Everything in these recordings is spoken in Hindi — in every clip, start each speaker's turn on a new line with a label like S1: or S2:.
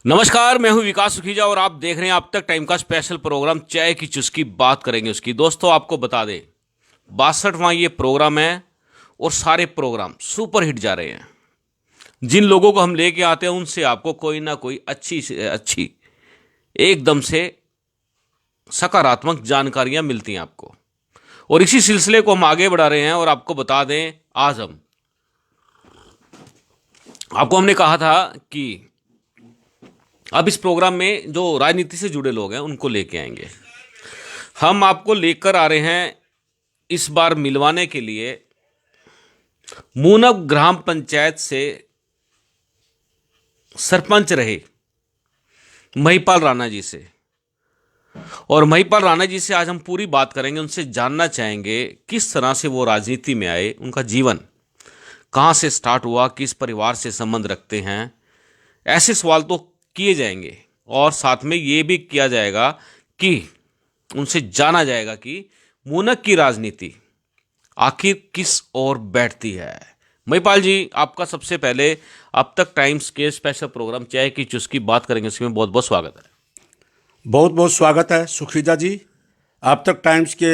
S1: नमस्कार, मैं हूं विकास सुखीजा और आप देख रहे हैं अब तक टाइम का स्पेशल प्रोग्राम चाय की चुस्की। बात करेंगे उसकी। दोस्तों, आपको बता दें 62वां ये प्रोग्राम है और सारे प्रोग्राम सुपर हिट जा रहे हैं। जिन लोगों को हम लेके आते हैं उनसे आपको कोई ना कोई अच्छी से अच्छी एकदम से सकारात्मक जानकारियां मिलती हैं आपको, और इसी सिलसिले को हम आगे बढ़ा रहे हैं। और आपको बता दें, आज हमने कहा था कि अब इस प्रोग्राम में जो राजनीति से जुड़े लोग हैं उनको लेके आएंगे। हम आपको लेकर आ रहे हैं इस बार मिलवाने के लिए मूनक ग्राम पंचायत से सरपंच रहे महिपाल राणा जी से। और महिपाल राणा जी से आज हम पूरी बात करेंगे, उनसे जानना चाहेंगे किस तरह से वो राजनीति में आए, उनका जीवन कहाँ से स्टार्ट हुआ, किस परिवार से संबंध रखते हैं। ऐसे सवाल तो किए जाएंगे और साथ में ये भी किया जाएगा कि उनसे जाना जाएगा कि मूनक की राजनीति आखिर किस ओर बैठती है। महिपाल जी, आपका सबसे पहले अब तक टाइम्स के स्पेशल प्रोग्राम चाय की चुस्की बात करेंगे, उसमें बहुत बहुत स्वागत है।
S2: बहुत बहुत स्वागत है सुखीजा जी। अब तक टाइम्स के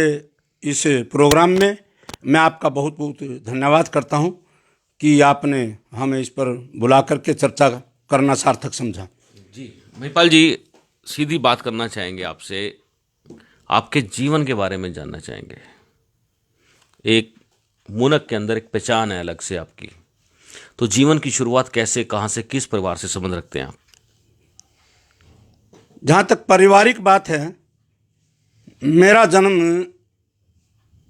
S2: इस प्रोग्राम में मैं आपका बहुत बहुत धन्यवाद करता हूं कि आपने हमें इस पर बुला करके चर्चा करना सार्थक समझा।
S1: जी महिपाल जी, सीधी बात करना चाहेंगे आपसे, आपके जीवन के बारे में जानना चाहेंगे। एक मूनक के अंदर एक पहचान है अलग से आपकी, तो जीवन की शुरुआत कैसे, कहाँ से, किस परिवार से संबंध रखते हैं आप?
S2: जहाँ तक पारिवारिक बात है, मेरा जन्म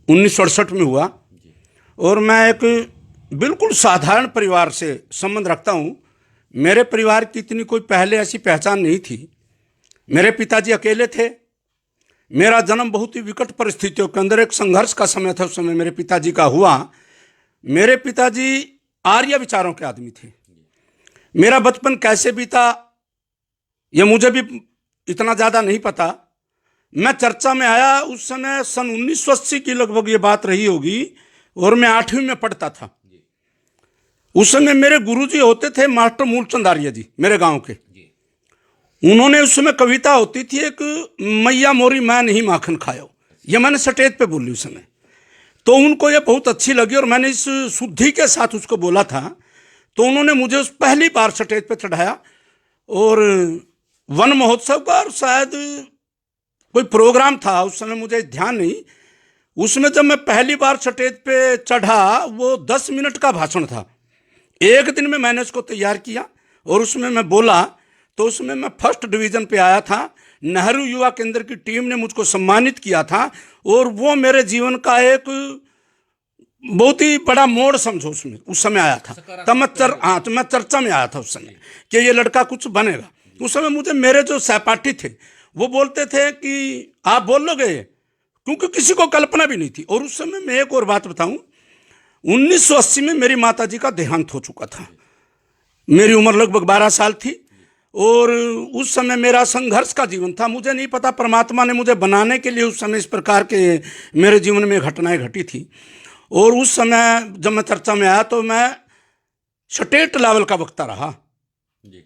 S2: 1968 में हुआ और मैं एक बिल्कुल साधारण परिवार से संबंध रखता हूँ। मेरे परिवार की इतनी कोई पहले ऐसी पहचान नहीं थी। मेरे पिताजी अकेले थे। मेरा जन्म बहुत ही विकट परिस्थितियों के अंदर, एक संघर्ष का समय था उस समय मेरे पिताजी का हुआ। मेरे पिताजी आर्य विचारों के आदमी थे। मेरा बचपन कैसे बीता ये मुझे भी इतना ज़्यादा नहीं पता। मैं चर्चा में आया उस समय सन 1980 की लगभग ये बात रही होगी और मैं 8वीं में पढ़ता था। उस समय मेरे गुरुजी होते थे मास्टर मूलचंद आर्य जी, मेरे गांव के। उन्होंने उस समय कविता होती थी एक, मैया मोरी मैं नहीं माखन खायो, ये मैंने स्टेज पे बोली उस समय। तो उनको ये बहुत अच्छी लगी और मैंने इस शुद्धि के साथ उसको बोला था। तो उन्होंने मुझे उस पहली बार स्टेज पे चढ़ाया और वन महोत्सव का और शायद कोई प्रोग्राम था, उस समय मुझे ध्यान नहीं। उसमें जब मैं पहली बार स्टेज पे चढ़ा, वो 10 मिनट का भाषण था। एक दिन में मैंने उसको तैयार किया और उसमें मैं बोला, तो उसमें मैं फर्स्ट डिवीज़न पे आया था। नेहरू युवा केंद्र की टीम ने मुझको सम्मानित किया था और वो मेरे जीवन का एक बहुत ही बड़ा मोड़ समझो उसमें उस समय आया था। तब मैं चर्चा में आया था उस समय कि ये लड़का कुछ बनेगा। उस समय मुझे मेरे जो सहपाठी थे वो बोलते थे कि आप बोल लोगे, क्योंकि किसी को कल्पना भी नहीं थी। और उस समय मैं एक और बात बताऊं, 1980 में मेरी माताजी का देहांत हो चुका था। मेरी उम्र लगभग 12 साल थी और उस समय मेरा संघर्ष का जीवन था। मुझे नहीं पता परमात्मा ने मुझे बनाने के लिए उस समय इस प्रकार के मेरे जीवन में घटनाएं घटी थी। और उस समय जब मैं चर्चा में आया तो मैं स्टेट लेवल का वक्ता रहा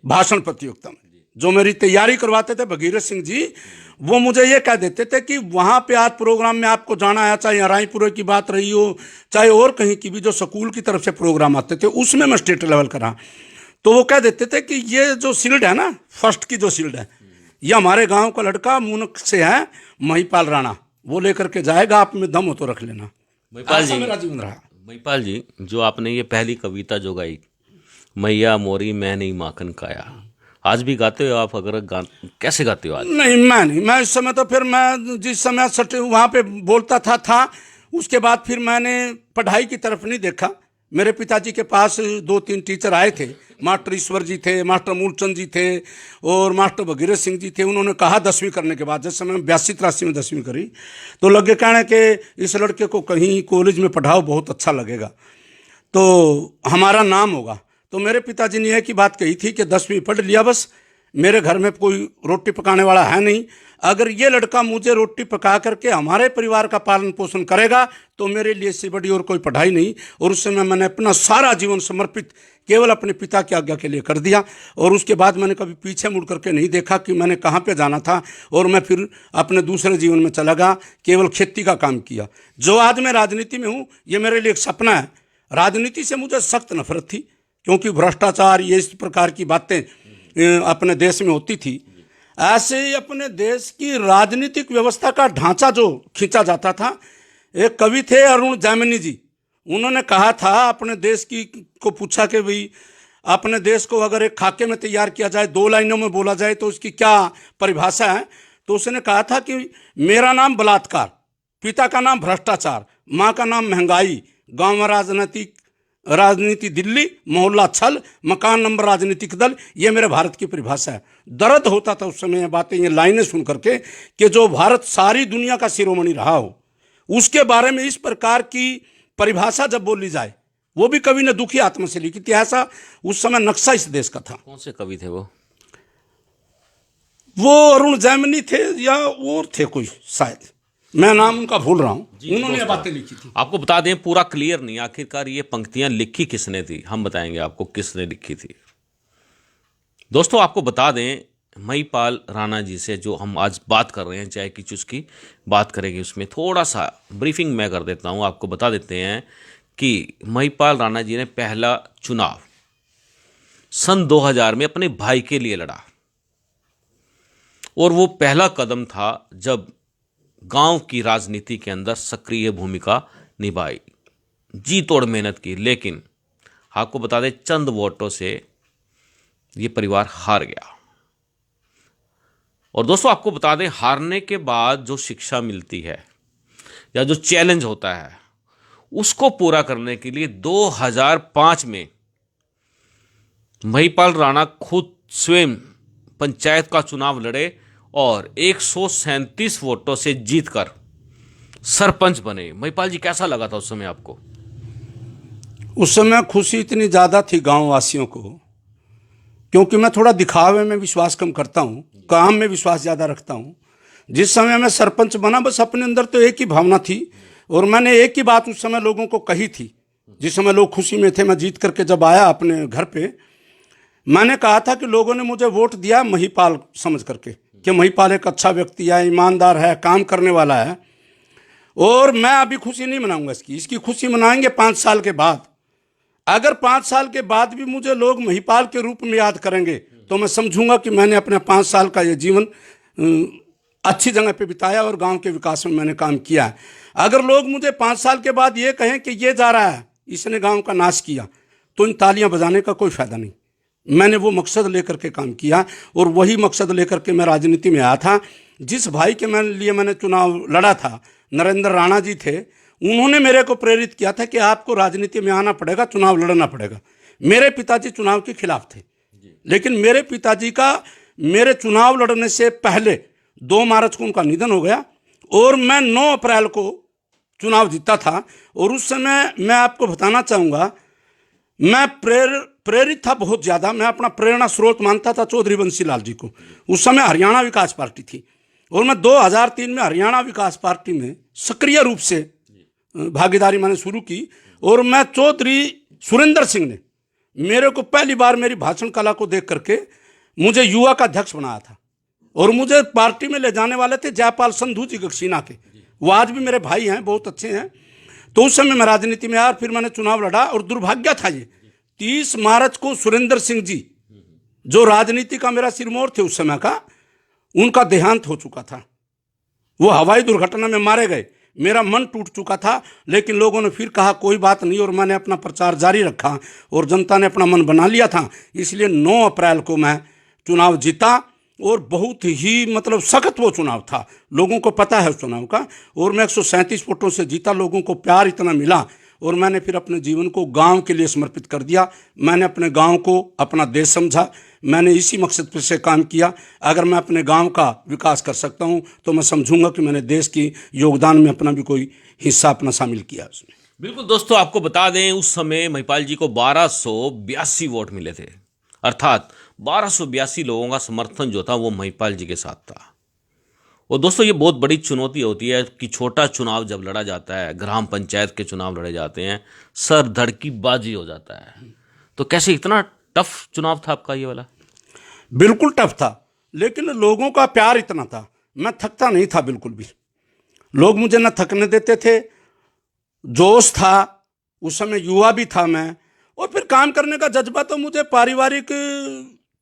S2: भाषण प्रतियोगिता में। जो मेरी तैयारी करवाते थे भगीरथ सिंह जी, वो मुझे ये कह देते थे कि वहाँ पे आज प्रोग्राम में आपको जाना है, चाहे रायपुर की बात रही हो चाहे और कहीं की भी, जो स्कूल की तरफ से प्रोग्राम आते थे उसमें मैं स्टेट लेवल का रहा। तो वो कह देते थे कि ये जो शील्ड है ना, फर्स्ट की जो शील्ड है, ये हमारे गांव का लड़का मूनक से है, महिपाल राणा, वो लेकर के जाएगा, आप में दम हो तो रख लेना।
S1: महिपाल जी,
S2: मेरा जीवन रहा।
S1: महिपाल जी, जो आपने ये पहली कविता जो गाई, मैया मोरी मैं नहीं माखन खाया, आज भी गाते हो आप? अगर कैसे गाते हो आज?
S2: नहीं, मैं इस समय तो फिर मैं जिस समय वहाँ पे बोलता था उसके बाद फिर मैंने पढ़ाई की तरफ नहीं देखा। मेरे पिताजी के पास 2-3 टीचर आए थे, मास्टर ईश्वर जी थे, मास्टर मूलचंद जी थे और मास्टर भगीरथ सिंह जी थे। उन्होंने कहा 10वीं करने के बाद, जिस समय 82-83 में 10वीं करी, तो लगे कहने कि इस लड़के को कहीं कॉलेज में पढ़ाओ, बहुत अच्छा लगेगा, तो हमारा नाम होगा। तो मेरे पिताजी ने एक ही बात कही थी कि 10वीं पढ़ लिया बस, मेरे घर में कोई रोटी पकाने वाला है नहीं। अगर ये लड़का मुझे रोटी पका करके हमारे परिवार का पालन पोषण करेगा तो मेरे लिए इससे बड़ी और कोई पढ़ाई नहीं। और उस समय मैंने अपना सारा जीवन समर्पित केवल अपने पिता की आज्ञा के लिए कर दिया। और उसके बाद मैंने कभी पीछे मुड़ करके नहीं देखा कि मैंने कहाँ पे जाना था। और मैं फिर अपने दूसरे जीवन में चला गया, केवल खेती का काम किया। जो आज मैं राजनीति में हूँ ये मेरे लिए एक सपना है। राजनीति से मुझे सख्त नफरत थी, क्योंकि भ्रष्टाचार ये इस प्रकार की बातें अपने देश में होती थी। ऐसे ही अपने देश की राजनीतिक व्यवस्था का ढांचा जो खींचा जाता था। एक कवि थे अरुण जैमिनी जी, उन्होंने कहा था अपने देश की को पूछा कि भाई अपने देश को अगर एक खाके में तैयार किया जाए, 2 लाइनों में बोला जाए तो उसकी क्या परिभाषा है। तो उसने कहा था कि मेरा नाम बलात्कार, पिता का नाम भ्रष्टाचार, माँ का नाम महंगाई, गाँव में राजनीति दिल्ली, मोहल्ला छल, मकान नंबर राजनीतिक दल, ये मेरे भारत की परिभाषा है। दर्द होता था उस समय ये बातें, ये लाइनें सुन करके कि जो भारत सारी दुनिया का शिरोमणि रहा हो उसके बारे में इस प्रकार की परिभाषा जब बोली जाए। वो भी कवि ने दुखी आत्मा से लिखी थी। ऐसा उस समय नक्शा इस देश का था।
S1: कौन से कवि थे वो?
S2: वो अरुण जैमिनी थे या और थे कोई, शायद मैं नाम उनका भूल रहा हूं। उन्होंने ये बातें लिखी थी।
S1: आपको बता दें, पूरा क्लियर नहीं, आखिरकार ये पंक्तियां लिखी किसने थी, हम बताएंगे आपको किसने लिखी थी। दोस्तों आपको बता दें, महिपाल राणा जी से जो हम आज बात कर रहे हैं, चाय की चुस्की बात करेंगे, उसमें थोड़ा सा ब्रीफिंग मैं कर देता हूं। आपको बता देते हैं कि महिपाल राणा जी ने पहला चुनाव सन 2000 में अपने भाई के लिए लड़ा। और वो पहला कदम था जब गांव की राजनीति के अंदर सक्रिय भूमिका निभाई, जी तोड़ मेहनत की। लेकिन आपको बता दें, चंद वोटों से ये परिवार हार गया। और दोस्तों आपको बता दें, हारने के बाद जो शिक्षा मिलती है या जो चैलेंज होता है, उसको पूरा करने के लिए 2005 में महिपाल राणा खुद स्वयं पंचायत का चुनाव लड़े और 137 वोटों से जीतकर सरपंच बने। महिपाल जी, कैसा लगा था उस समय आपको?
S2: उस समय खुशी इतनी ज़्यादा थी गांव वासियों को, क्योंकि मैं थोड़ा दिखावे में विश्वास कम करता हूं, काम में विश्वास ज़्यादा रखता हूं। जिस समय मैं सरपंच बना, बस अपने अंदर तो एक ही भावना थी और मैंने एक ही बात उस समय लोगों को कही थी। जिस समय लोग खुशी में थे, मैं जीत करके जब आया अपने घर पे, मैंने कहा था कि लोगों ने मुझे वोट दिया महिपाल समझ करके कि महिपाल एक अच्छा व्यक्ति है, ईमानदार है, काम करने वाला है। और मैं अभी खुशी नहीं मनाऊंगा इसकी खुशी मनाएंगे 5 साल के बाद। अगर 5 साल के बाद भी मुझे लोग महिपाल के रूप में याद करेंगे तो मैं समझूंगा कि मैंने अपने 5 साल का ये जीवन अच्छी जगह पे बिताया और गांव के विकास में मैंने काम किया है। अगर लोग मुझे 5 साल के बाद ये कहें कि ये जा रहा है, इसने गांव का नाश किया, तो इन तालियां बजाने का कोई फायदा नहीं। मैंने वो मकसद लेकर के काम किया और वही मकसद लेकर के मैं राजनीति में आया था। जिस भाई के लिए मैंने चुनाव लड़ा था, नरेंद्र राणा जी थे, उन्होंने मेरे को प्रेरित किया था कि आपको राजनीति में आना पड़ेगा, चुनाव लड़ना पड़ेगा। मेरे पिताजी चुनाव के खिलाफ थे, लेकिन मेरे पिताजी का मेरे चुनाव लड़ने से पहले 2 मार्च को उनका निधन हो गया और मैं 9 अप्रैल को चुनाव जीता था। और उस समय मैं आपको बताना चाहूँगा, मैं प्रेरित था बहुत ज़्यादा। मैं अपना प्रेरणा स्रोत मानता था चौधरी बंसीलाल जी को। उस समय हरियाणा विकास पार्टी थी और मैं 2003 में हरियाणा विकास पार्टी में सक्रिय रूप से भागीदारी मैंने शुरू की। और मैं चौधरी सुरेंद्र सिंह ने मेरे को पहली बार मेरी भाषण कला को देख करके मुझे युवा का अध्यक्ष बनाया था और मुझे पार्टी में ले जाने वाले थे जयपाल संधू जी गक्सीना के। वो आज भी मेरे भाई हैं, बहुत अच्छे हैं। तो उस समय मैं राजनीति में आया और फिर मैंने चुनाव लड़ा। और दुर्भाग्य था ये 30 मार्च को सुरेंद्र सिंह जी, जो राजनीति का मेरा सिरमौर थे उस समय का, उनका देहांत हो चुका था। वो हवाई दुर्घटना में मारे गए। मेरा मन टूट चुका था, लेकिन लोगों ने फिर कहा कोई बात नहीं और मैंने अपना प्रचार जारी रखा और जनता ने अपना मन बना लिया था। इसलिए 9 अप्रैल को मैं चुनाव जीता और बहुत ही सख्त वो चुनाव था। लोगों को पता है उस चुनाव का। और मैं 137 वोटों से जीता। लोगों को प्यार इतना मिला और मैंने फिर अपने जीवन को गांव के लिए समर्पित कर दिया। मैंने अपने गांव को अपना देश समझा। मैंने इसी मकसद पर से काम किया। अगर मैं अपने गांव का विकास कर सकता हूं तो मैं समझूंगा कि मैंने देश की योगदान में अपना भी कोई हिस्सा अपना शामिल किया उसमें।
S1: बिल्कुल दोस्तों, आपको बता दें, उस समय महिपाल जी को 1282 वोट मिले थे। अर्थात 1282 लोगों का समर्थन जो था वो महिपाल जी के साथ था। और दोस्तों ये बहुत बड़ी चुनौती होती है कि छोटा चुनाव जब लड़ा जाता है, ग्राम पंचायत के चुनाव लड़े जाते हैं, सर धड़ की बाजी हो जाता है। तो कैसे इतना टफ चुनाव था आपका ये वाला?
S2: बिल्कुल टफ था, लेकिन लोगों का प्यार इतना था, मैं थकता नहीं था बिल्कुल भी। लोग मुझे न थकने देते थे, जोश था, उस समय युवा भी था मैं, और फिर काम करने का जज्बा तो मुझे पारिवारिक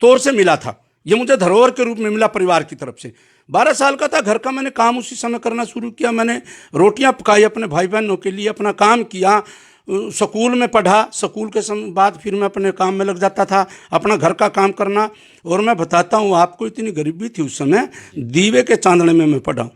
S2: तौर से मिला था। ये मुझे धरोहर के रूप में मिला परिवार की तरफ से। 12 साल का था, घर का मैंने काम उसी समय करना शुरू किया। मैंने रोटियां पकाई अपने भाई बहनों के लिए, अपना काम किया, स्कूल में पढ़ा, स्कूल के समय बाद फिर मैं अपने काम में लग जाता था, अपना घर का काम करना। और मैं बताता हूँ आपको, इतनी गरीबी थी उस समय, दीवे के चांदने में मैं पढ़ा।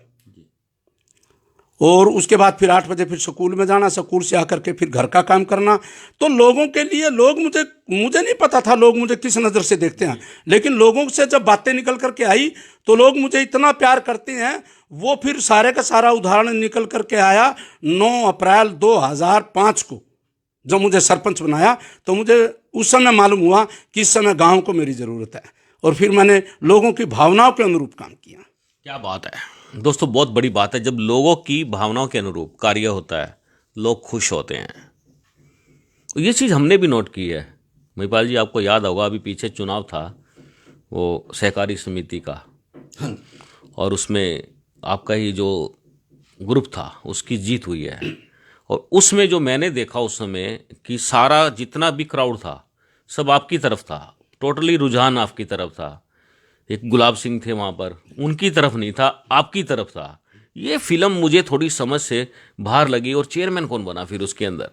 S2: और उसके बाद फिर 8 बजे फिर स्कूल में जाना, स्कूल से आकर के फिर घर का काम करना। तो लोगों के लिए, लोग मुझे नहीं पता था लोग मुझे किस नज़र से देखते हैं, लेकिन लोगों से जब बातें निकल करके आई तो लोग मुझे इतना प्यार करते हैं। वो फिर सारे का सारा उदाहरण निकल करके आया 9 अप्रैल 2005 को जब मुझे सरपंच बनाया। तो मुझे उस समय मालूम हुआ कि इस समय गाँव को मेरी ज़रूरत है, और फिर मैंने लोगों की भावनाओं के अनुरूप काम किया।
S1: क्या बात है दोस्तों, बहुत बड़ी बात है। जब लोगों की भावनाओं के अनुरूप कार्य होता है, लोग खुश होते हैं। ये चीज़ हमने भी नोट की है। महिपाल जी, आपको याद होगा अभी पीछे चुनाव था वो सहकारी समिति का, और उसमें आपका ही जो ग्रुप था उसकी जीत हुई है। और उसमें जो मैंने देखा उस समय कि सारा जितना भी क्राउड था सब आपकी तरफ था, टोटली रुझान आपकी तरफ था। एक गुलाब सिंह थे वहाँ पर, उनकी तरफ नहीं था, आपकी तरफ था। ये फिल्म मुझे थोड़ी समझ से बाहर लगी। और चेयरमैन कौन बना फिर उसके अंदर?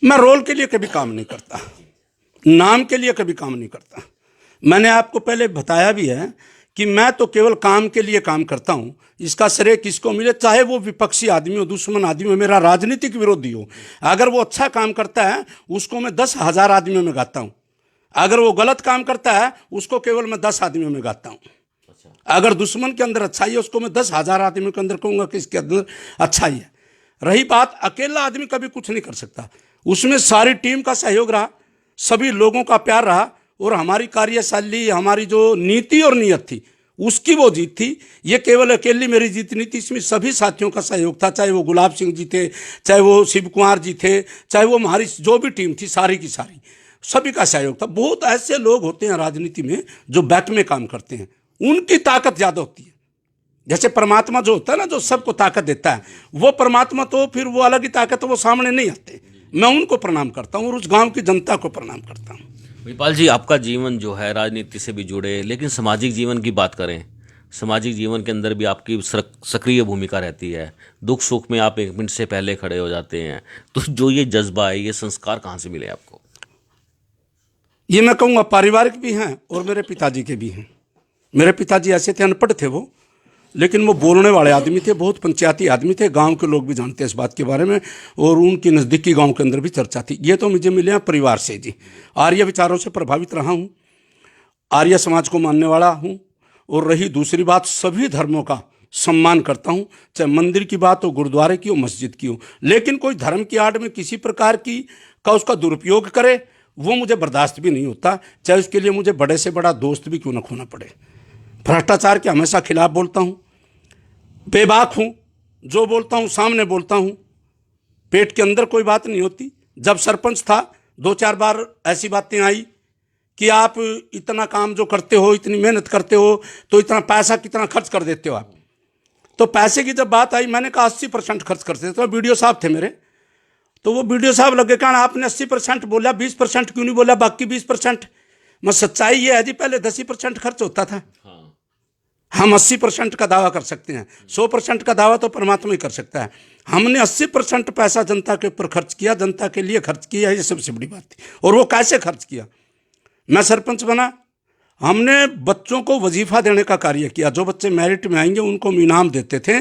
S2: मैं रोल के लिए कभी काम नहीं करता, नाम के लिए कभी काम नहीं करता। मैंने आपको पहले बताया भी है कि मैं तो केवल काम के लिए काम करता हूँ। इसका श्रेय किसको मिले, चाहे वो विपक्षी आदमी हो, दुश्मन आदमी हो, मेरा राजनीतिक विरोधी हो, अगर वो अच्छा काम करता है उसको मैं 10,000 आदमियों में गाता हूँ। अगर वो गलत काम करता है उसको केवल मैं 10 आदमियों में गाता हूँ। अगर दुश्मन के अंदर अच्छाई है उसको मैं 10,000 आदमियों के अंदर कहूँगा कि इसके अंदर अच्छाई है। रही बात, अकेला आदमी कभी कुछ नहीं कर सकता, उसमें सारी टीम का सहयोग रहा, सभी लोगों का प्यार रहा, और हमारी कार्यशैली, हमारी जो नीति और नीयत थी उसकी वो जीत थी। ये केवल अकेली मेरी जीत नहीं थी, इसमें सभी साथियों का सहयोग था। चाहे वो गुलाब सिंह जी थे, चाहे वो शिव कुमार जी थे, चाहे वो हमारी जो भी टीम थी, सारी की सारी, सभी का सहयोग था। बहुत ऐसे लोग होते हैं राजनीति में जो बैक में काम करते हैं, उनकी ताकत ज़्यादा होती है। जैसे परमात्मा जो होता है ना, जो सबको ताकत देता है, वो परमात्मा तो फिर वो अलग ही ताकत है, वो सामने नहीं आते। मैं उनको प्रणाम करता हूँ और उस गांव की जनता को प्रणाम करता हूँ।
S1: महिपाल जी, आपका जीवन जो है राजनीति से भी जुड़े, लेकिन सामाजिक जीवन की बात करें, सामाजिक जीवन के अंदर भी आपकी सक्रिय भूमिका रहती है। दुख सुख में आप 1 मिनट से पहले खड़े हो जाते हैं। तो जो ये जज्बा है, ये संस्कार कहाँ से मिले आपको?
S2: ये मैं कहूँगा पारिवारिक भी हैं और मेरे पिताजी के भी हैं। मेरे पिताजी ऐसे थे, अनपढ़ थे वो, लेकिन वो बोलने वाले आदमी थे, बहुत पंचायती आदमी थे। गांव के लोग भी जानते हैं इस बात के बारे में, और उनकी नज़दीकी गांव के अंदर भी चर्चा थी। ये तो मुझे मिले हैं परिवार से जी। आर्य विचारों से प्रभावित रहा हूँ, आर्य समाज को मानने वाला हूँ। और रही दूसरी बात, सभी धर्मों का सम्मान करता हूँ, चाहे मंदिर की बात हो, गुरुद्वारे की हो, मस्जिद की हो। लेकिन कोई धर्म की आड़ में किसी प्रकार की का उसका दुरुपयोग करे, वो मुझे बर्दाश्त भी नहीं होता, चाहे उसके लिए मुझे बड़े से बड़ा दोस्त भी क्यों ना खोना पड़े। भ्रष्टाचार के हमेशा खिलाफ बोलता हूँ, बेबाक हूँ, जो बोलता हूँ सामने बोलता हूँ, पेट के अंदर कोई बात नहीं होती। जब सरपंच था 2-4 बार ऐसी बातें आई कि आप इतना काम जो करते हो, इतनी मेहनत करते हो, तो इतना पैसा कितना खर्च कर देते हो आप। तो पैसे की जब बात आई, मैंने कहा 80% खर्च करते थे। तो वीडियो साहब थे मेरे, तो वो वीडियो साहब लगे कहना आपने 80% बोला, 20% क्यों नहीं बोला, बाकी 20%। मैं सच्चाई ये है जी, पहले 10% खर्च होता था। हम 80% का दावा कर सकते हैं, 100% का दावा तो परमात्मा ही कर सकता है। हमने 80% पैसा जनता के ऊपर खर्च किया, जनता के लिए खर्च किया, ये सबसे बड़ी बात थी। और वो कैसे खर्च किया? मैं सरपंच बना, हमने बच्चों को वजीफा देने का कार्य किया। जो बच्चे मेरिट में आएंगे उनको हम इनाम देते थे,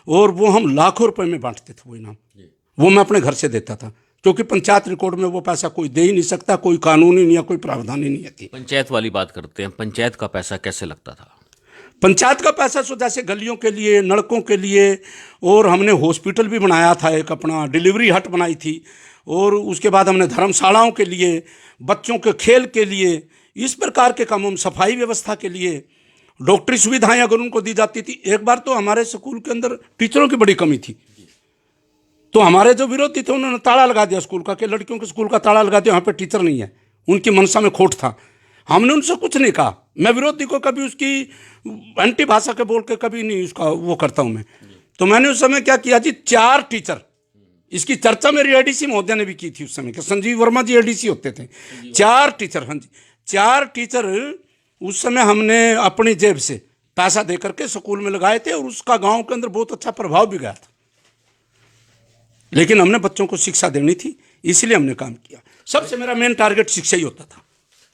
S2: और वो हम लाखों रुपए में बांटते थे। वो इनाम वो मैं अपने घर से देता था, क्योंकि पंचायत रिकॉर्ड में वो पैसा कोई दे ही नहीं सकता, कोई कानूनी नहीं, कोई प्रावधान ही नहीं थी।
S1: पंचायत वाली बात करते हैं, पंचायत का पैसा कैसे लगता था?
S2: पंचायत का पैसा सो जैसे गलियों के लिए, नलकों के लिए, और हमने हॉस्पिटल भी बनाया था, एक अपना डिलीवरी हट बनाई थी, और उसके बाद हमने धर्मशालाओं के लिए, बच्चों के खेल के लिए, इस प्रकार के कामों में, सफाई व्यवस्था के लिए, डॉक्टरी सुविधाएं अगर उनको दी जाती थी। एक बार तो हमारे स्कूल के अंदर टीचरों की बड़ी कमी थी, तो हमारे जो विरोधी थे उन्होंने ताला लगा दिया स्कूल का, कि लड़कियों के स्कूल का ताला लगा दिया, वहाँ पे टीचर नहीं है। उनकी मनसा में खोट था। हमने उनसे कुछ नहीं कहा। मैं विरोधी को कभी उसकी एंटी भाषा के बोल के कभी नहीं उसका वो करता हूँ मैं। तो मैंने उस समय क्या किया जी, 4 टीचर, इसकी चर्चा मेरी एडीसी महोदय ने भी की थी उस समय, कि संजीव वर्मा जी एडीसी होते थे। 4 टीचर, हाँ जी 4 टीचर उस समय हमने अपनी जेब से पैसा दे करके स्कूल में लगाए थे, और उसका गांव के अंदर बहुत अच्छा प्रभाव भी गया था। लेकिन हमने बच्चों को शिक्षा देनी थी, इसलिए हमने काम किया। सबसे मेरा मेन टारगेट शिक्षा ही होता था।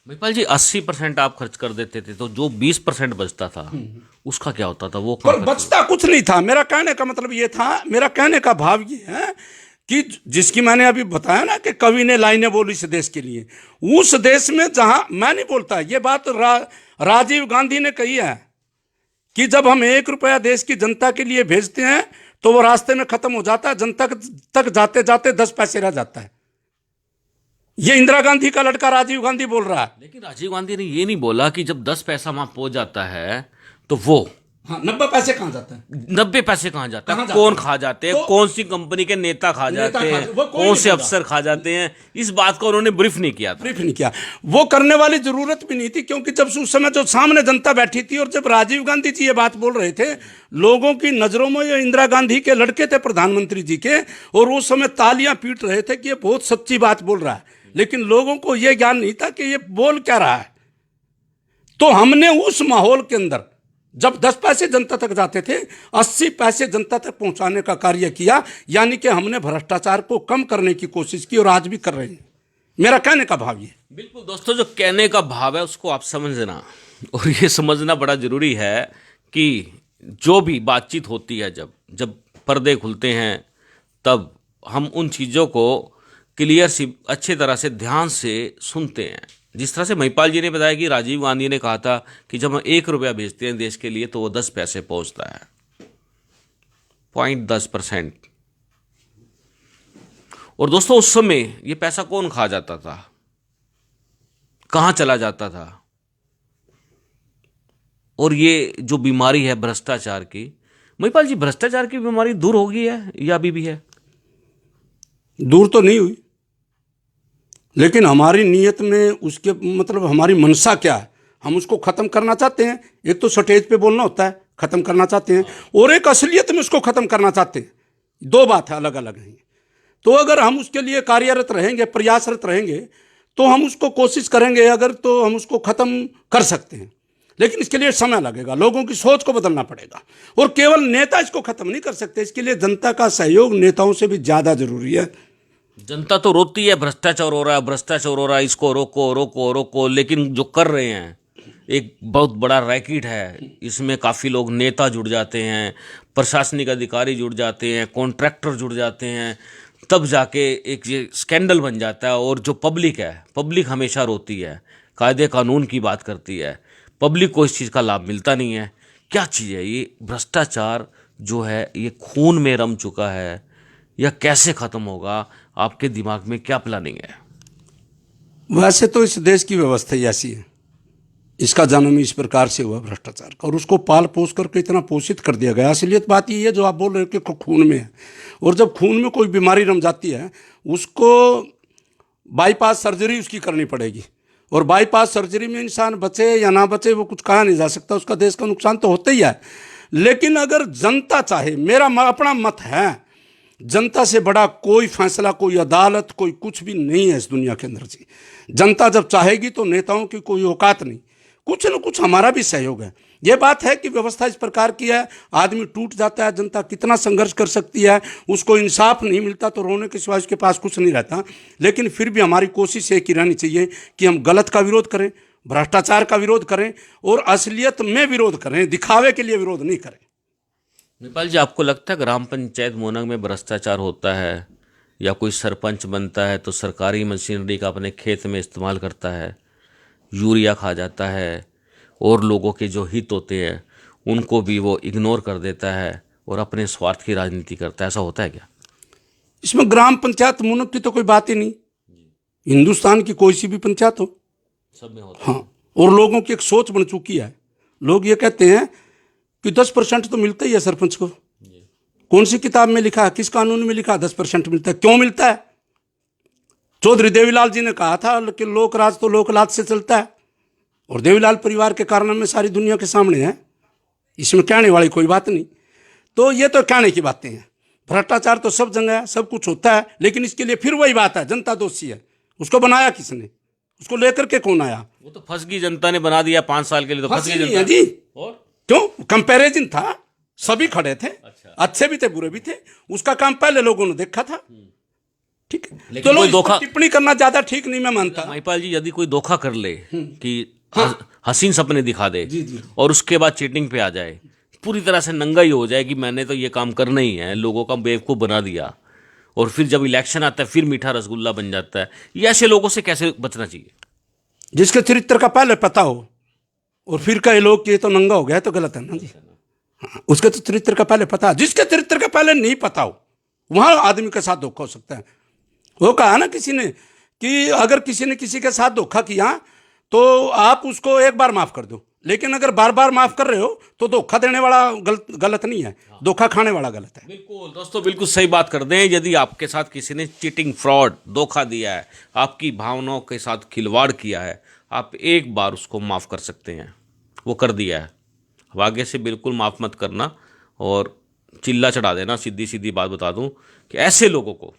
S1: महिपाल जी 80% आप खर्च कर देते थे, तो जो 20% बचता था उसका क्या होता था? वो
S2: पर बचता कुछ नहीं था। मेरा कहने का मतलब ये था, मेरा कहने का भाव ये है कि जिसकी मैंने अभी बताया ना कि कवि ने लाइनें बोली इस देश के लिए, उस देश में जहां, मैं नहीं बोलता ये बात, राजीव गांधी ने कही है कि जब हम 1 रुपया देश की जनता के लिए भेजते हैं तो वो रास्ते में खत्म हो जाता है, जनता तक जाते जाते 10 पैसे रह जाता है। ये इंदिरा गांधी का लड़का राजीव गांधी बोल रहा है।
S1: लेकिन राजीव गांधी ने ये नहीं बोला कि जब 10 पैसा वहां पहुंच जाता है तो वो,
S2: हाँ, 90 पैसे कहाँ जाता है?
S1: 90 पैसे कहाँ जाता है? कौन खा जाते हैं? कौन सी कंपनी के नेता खा जाते हैं? कौन से अफसर खा जाते हैं? इस बात को उन्होंने ब्रीफ नहीं किया था।
S2: ब्रीफ नहीं किया, वो करने वाली जरूरत भी नहीं थी, क्योंकि जब उस समय जो सामने जनता बैठी थी और जब राजीव गांधी जी ये बात बोल रहे थे, लोगों की नजरों में ये इंदिरा गांधी के लड़के थे प्रधानमंत्री जी के, और उस समय तालियां पीट रहे थे कि ये बहुत सच्ची बात बोल रहा है। लेकिन लोगों को यह ज्ञान नहीं था कि ये बोल क्या रहा है। तो हमने उस माहौल के अंदर, जब 10 पैसे जनता तक जाते थे, 80 पैसे जनता तक पहुंचाने का कार्य किया। यानी कि हमने भ्रष्टाचार को कम करने की कोशिश की, और आज भी कर रहे हैं। मेरा कहने का भाव ये।
S1: बिल्कुल दोस्तों, जो कहने का भाव है उसको आप समझना, और ये समझना बड़ा जरूरी है कि जो भी बातचीत होती है, जब पर्दे खुलते हैं, तब हम उन चीज़ों को क्लियर सी अच्छे तरह से ध्यान से सुनते हैं। जिस तरह से महिपाल जी ने बताया कि राजीव गांधी ने कहा था कि जब हम 1 रुपया भेजते हैं देश के लिए तो वो 10 पैसे पहुंचता है, 0.10%। और दोस्तों उस समय ये पैसा कौन खा जाता था, कहां चला जाता था? और ये जो बीमारी है भ्रष्टाचार की, महिपाल जी भ्रष्टाचार की बीमारी दूर हो गई है या अभी भी है?
S2: दूर तो नहीं हुई, लेकिन हमारी नीयत में उसके मतलब हमारी मनसा क्या है, हम उसको खत्म करना चाहते हैं। एक तो स्टेज पे बोलना होता है, खत्म करना चाहते हैं, और एक असलियत में उसको खत्म करना चाहते हैं। 2 बात है, अलग अलग हैं। तो अगर हम उसके लिए कार्यरत रहेंगे, प्रयासरत रहेंगे, तो हम उसको कोशिश करेंगे अगर, तो हम उसको खत्म कर सकते हैं। लेकिन इसके लिए समय लगेगा, लोगों की सोच को बदलना पड़ेगा, और केवल नेता इसको खत्म नहीं कर सकते। इसके लिए जनता का सहयोग नेताओं से भी ज्यादा जरूरी है।
S1: जनता तो रोती है भ्रष्टाचार हो रहा है, भ्रष्टाचार हो रहा है, इसको रोको रोको रोको, लेकिन जो कर रहे हैं एक बहुत बड़ा रैकेट है। इसमें काफ़ी लोग नेता जुड़ जाते हैं, प्रशासनिक अधिकारी जुड़ जाते हैं, कॉन्ट्रैक्टर जुड़ जाते हैं, तब जाके एक ये स्कैंडल बन जाता है। और जो पब्लिक है, पब्लिक हमेशा रोती है, कायदे कानून की बात करती है, पब्लिक को इस चीज़ का लाभ मिलता नहीं है। क्या चीज़ है ये भ्रष्टाचार जो है? ये खून में रम चुका है, या कैसे ख़त्म होगा? आपके दिमाग में क्या प्लानिंग है?
S2: वैसे तो इस देश की व्यवस्था ही ऐसी है, इसका जन्म इस प्रकार से हुआ भ्रष्टाचार का, और उसको पाल पोस करके इतना पोषित कर दिया गया। असलियत बात ये है जो आप बोल रहे हो कि खून में है, और जब खून में कोई बीमारी रम जाती है, उसको बाईपास सर्जरी उसकी करनी पड़ेगी, और बाईपास सर्जरी में इंसान बचे या ना बचे वो कुछ कहा नहीं जा सकता, उसका देश का नुकसान तो होता ही है। लेकिन अगर जनता चाहे, मेरा अपना मत है, जनता से बड़ा कोई फैसला, कोई अदालत, कोई कुछ भी नहीं है इस दुनिया के अंदर जी। जनता जब चाहेगी तो नेताओं की कोई औकात नहीं, कुछ न कुछ हमारा भी सहयोग है। ये बात है कि व्यवस्था इस प्रकार की है, आदमी टूट जाता है, जनता कितना संघर्ष कर सकती है, उसको इंसाफ नहीं मिलता तो रोने के सिवाय उसके पास कुछ नहीं रहता। लेकिन फिर भी हमारी कोशिश एक ही रहनी चाहिए कि हम गलत का विरोध करें, भ्रष्टाचार का विरोध करें, और असलियत में विरोध करें, दिखावे के लिए विरोध नहीं करें।
S1: नेपाल जी, आपको लगता है ग्राम पंचायत मोनंग में भ्रष्टाचार होता है, या कोई सरपंच बनता है तो सरकारी मशीनरी का अपने खेत में इस्तेमाल करता है, यूरिया खा जाता है, और लोगों के जो हित होते हैं उनको भी वो इग्नोर कर देता है और अपने स्वार्थ की राजनीति करता है? ऐसा होता है क्या?
S2: इसमें ग्राम पंचायत मुनक की तो कोई बात ही नहीं, हिंदुस्तान की कोई सी भी पंचायत हो,
S1: सब में होता है।
S2: हाँ। और लोगों की एक सोच बन चुकी है, लोग ये कहते हैं कि 10% तो मिलता ही है सरपंच को। कौन सी किताब में लिखा है, किस कानून में लिखा 10% मिलता है? क्यों मिलता है? चौधरी देवीलाल जी ने कहा था कि लोक राज तो लोकलाज से चलता है, और देवीलाल परिवार के कारनामे सारी दुनिया के सामने है, इसमें कहने वाली कोई बात नहीं। तो ये तो कहने की बातें हैं। भ्रष्टाचार तो सब जगह है, सब कुछ होता है, लेकिन इसके लिए फिर वही बात है, जनता दोषी है। उसको बनाया किसने? उसको लेकर के कौन आया?
S1: वो तो फंस गई, जनता ने बना दिया 5 साल के लिए, तो फंस गई जनता
S2: जी।
S1: और
S2: क्यों? कंपैरिजन था, सभी खड़े थे, अच्छे भी थे बुरे भी थे, उसका काम पहले लोगों ने देखा था। ठीक है,
S1: लेकिन
S2: चलो
S1: कोई धोखा,
S2: टिप्पणी करना ज्यादा ठीक नहीं मैं मानता।
S1: महिपाल जी, यदि कोई धोखा कर ले कि हसीन सपने दिखा दे
S2: जी।
S1: और उसके बाद चीटिंग पे आ जाए, पूरी तरह से नंगा ही हो जाए कि मैंने तो ये काम करना ही है, लोगों का बेवकूफ़ बना दिया, और फिर जब इलेक्शन आता है फिर मीठा रसगुल्ला बन जाता है, ये ऐसे लोगों से कैसे बचना चाहिए?
S2: जिसके चरित्र का पहले पता हो और फिर कहे लोग कि ये तो नंगा हो गया, तो गलत है ना जी। हाँ, उसके तो चरित्र का पहले पता है। जिसके चरित्र का पहले नहीं पता हो, वहां आदमी के साथ धोखा हो सकता है। वो कहा ना किसी ने कि अगर किसी ने किसी के साथ धोखा किया तो आप उसको एक बार माफ कर दो, लेकिन अगर बार बार माफ कर रहे हो तो धोखा देने वाला गलत नहीं है, धोखा खाने वाला गलत है।
S1: बिल्कुल दोस्तों, बिल्कुल सही बात कर दें। यदि आपके साथ किसी ने चीटिंग, फ्रॉड, धोखा दिया है, आपकी भावनाओं के साथ खिलवाड़ किया है, आप एक बार उसको माफ़ कर सकते हैं, वो कर दिया है, अब आगे से बिल्कुल माफ़ मत करना और चिल्ला चढ़ा देना। सीधी सीधी बात बता दूं कि ऐसे लोगों को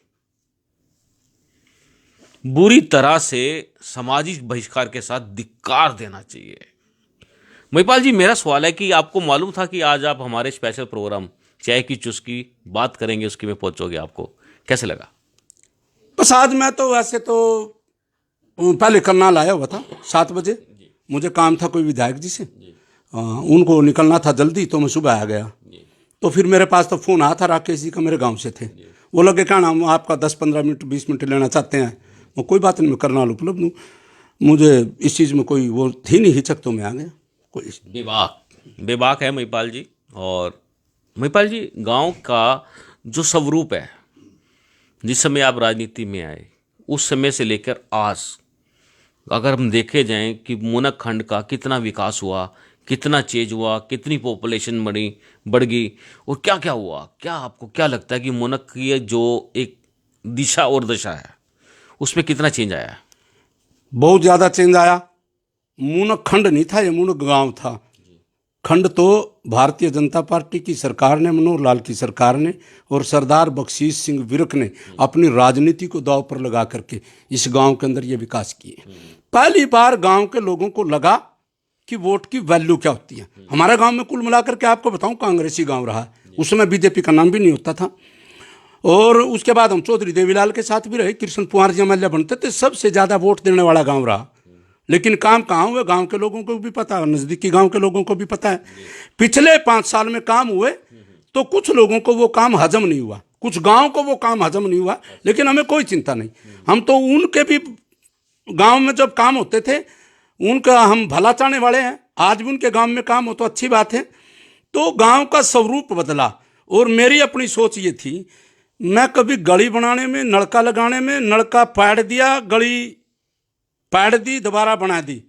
S1: बुरी तरह से सामाजिक बहिष्कार के साथ धिक्कार देना चाहिए। महिपाल जी, मेरा सवाल है कि आपको मालूम था कि आज आप हमारे स्पेशल प्रोग्राम चाय की चुस्की बात करेंगे, उसकी में पहुंचोगे, आपको कैसे लगा?
S2: बस आज मैं तो वैसे तो पहले करनाल आया हुआ था 7 बजे, मुझे काम था कोई विधायक जी से, उनको निकलना था जल्दी, तो मैं सुबह आ गया। तो फिर मेरे पास तो फ़ोन आया था, राकेश जी का, मेरे गांव से थे। वो लगे कहना हम आपका 10-15 मिनट 20 मिनट लेना चाहते हैं। वो कोई बात नहीं, मैं करनाल उपलब्ध हूँ, मुझे इस चीज़ में कोई वो थी नहीं हिचक, तो मैं आ गया। कोई
S1: बेबाक है महिपाल जी। और महिपाल जी, गांव का जो स्वरूप है, जिस समय आप राजनीति में आए उस समय से लेकर आज अगर हम देखे जाएं कि मूनक खंड का कितना विकास हुआ, कितना चेंज हुआ, कितनी पॉपुलेशन बढ़ गई, और क्या क्या हुआ, क्या आपको क्या लगता है कि मूनक की ये जो एक दिशा और दशा है उसमें कितना चेंज आया है?
S2: बहुत ज़्यादा चेंज आया। मूनक खंड नहीं था, ये मूनक गांव था। खंड तो भारतीय जनता पार्टी की सरकार ने, मनोहर लाल की सरकार ने और सरदार बख्शीश सिंह विरक ने अपनी राजनीति को दांव पर लगा करके इस गांव के अंदर ये विकास किए। पहली बार गांव के लोगों को लगा कि वोट की वैल्यू क्या होती है। हमारे गांव में कुल मिलाकर के आपको बताऊं कांग्रेसी गांव रहा, उस समय बीजेपी का नाम भी नहीं होता था। और उसके बाद हम चौधरी देवीलाल के साथ भी रहे, कृष्ण कुमार जी एमएलए बनते थे, सबसे ज़्यादा वोट देने वाला गांव रहा। लेकिन काम कहाँ हुए, गांव के लोगों को भी पता है, नज़दीकी गांव के लोगों को भी पता है। पिछले 5 साल में काम हुए तो कुछ लोगों को वो काम हजम नहीं हुआ, कुछ गांव को वो काम हजम नहीं हुआ, लेकिन हमें कोई चिंता नहीं। हम तो उनके भी गांव में जब काम होते थे उनका हम भला चाहने वाले हैं। आज भी उनके गांव में काम हो तो अच्छी बात है। तो गांव का स्वरूप बदला। और मेरी अपनी सोच ये थी, मैं कभी गली बनाने में, नलका लगाने में, नलका पाड़ दिया, गली पाड़ दी, दोबारा बना दी।